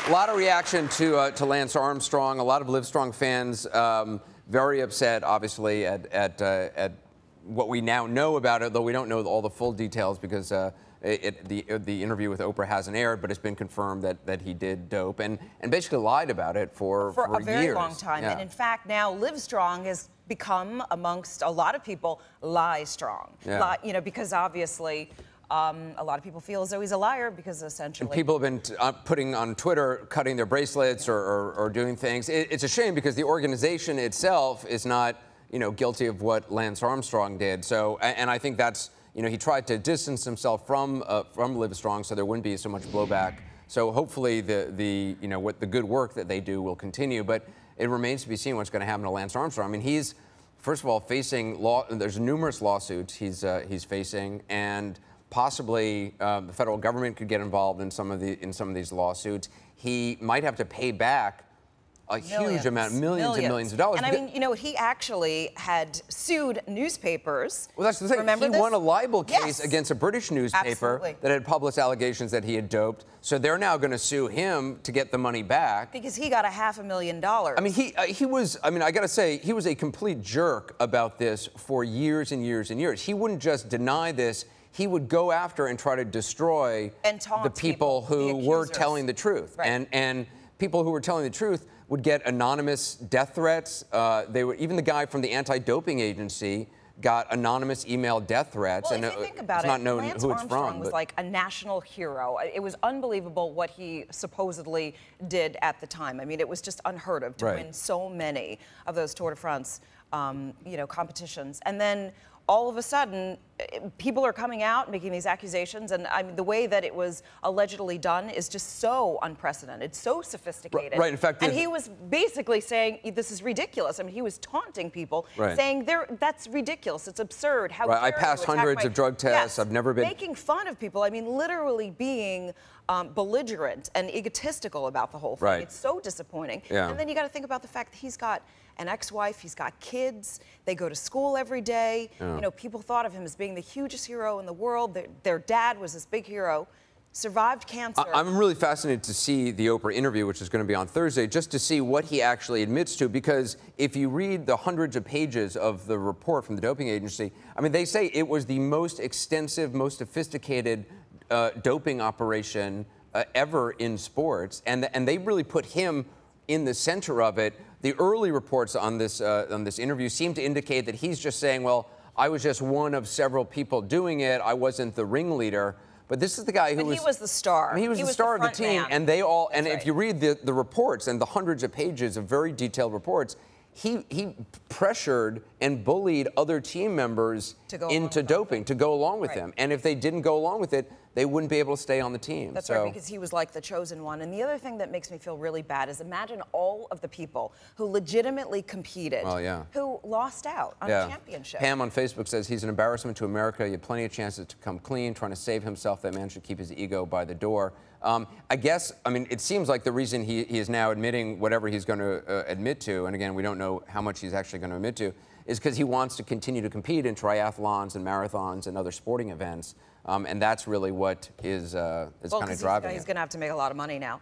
A lot of reaction to Lance Armstrong. A lot of Livestrong fans very upset, obviously, at what we now know about it, though we don't know all the full details because the interview with Oprah hasn't aired, but it's been confirmed that he did dope and basically lied about it for a very years. long time. Yeah. And in fact, now Livestrong has become, amongst a lot of people, lie strong. Yeah. Because obviously a lot of people feel as though he's a liar because essentially... And people have been putting on Twitter, cutting their bracelets or doing things. It's a shame because the organization itself is not, guilty of what Lance Armstrong did. So, and I think that's, he tried to distance himself from Livestrong so there wouldn't be so much blowback. So hopefully the good work that they do will continue. But it remains to be seen what's going to happen to Lance Armstrong. I mean, he's, first of all, facing there's numerous lawsuits he's facing, and possibly the federal government could get involved in some of these lawsuits. He might have to pay back a huge amount, millions and millions of dollars. And I mean, he actually had sued newspapers. Well, that's the thing. Remember he this? won a libel case against a British newspaper that had published allegations that he had doped. So they're now going to sue him to get the money back. Because he got $500,000. I mean, he was, I got to say, he was a complete jerk about this for years and years and years. He wouldn't just deny this. He would go after and try to destroy the people who were telling the truth. Right. And people who were telling the truth would get anonymous death threats. Even the guy from the anti-doping agency got anonymous email death threats. Well, and if you think about it's not known Lance who it's Armstrong from. Was like a national hero. It was unbelievable what he supposedly did at the time. I mean, it was just unheard of to win so many of those Tour de France, competitions. And then all of a sudden, people are coming out making these accusations, and I mean, the way that it was allegedly done is just so unprecedented, so sophisticated. Right. In fact, and he was basically saying this is ridiculous. I mean, he was taunting people, saying that's ridiculous, it's absurd. How dare I passed hundreds of drug tests. I've never been making fun of people. I mean, literally being belligerent and egotistical about the whole thing. Right. It's so disappointing. Yeah. And then you got to think about the fact that he's got an ex-wife, he's got kids, they go to school every day. Yeah. People thought of him as being the hugest hero in the world. Their dad was this big hero, survived cancer. I'm really fascinated to see the Oprah interview, which is going to be on Thursday, just to see what he actually admits to, because if you read the hundreds of pages of the report from the doping agency, I mean, they say it was the most extensive, most sophisticated doping operation ever in sports, and they really put him in the center of it. The early reports on this interview seem to indicate that he's just saying, well, I was just one of several people doing it. I wasn't the ringleader. But this is the guy who he was the star. I mean, he was the star of the team, and they all. And if you read the reports and the hundreds of pages of very detailed reports, he pressured and bullied other team members into doping to go along with him. And if they didn't go along with it, they wouldn't be able to stay on the team. That's right, because he was like the chosen one. And the other thing that makes me feel really bad is imagine all of the people who legitimately competed, who lost out on a championship. Pam on Facebook says he's an embarrassment to America. He had plenty of chances to come clean, trying to save himself. That man should keep his ego by the door. I guess, I mean, it seems like the reason he is now admitting whatever he's going to admit to, and again, we don't know how much he's actually going to admit to, is because he wants to continue to compete in triathlons and marathons and other sporting events. And that's really what is kind of driving him. He's going to have to make a lot of money now.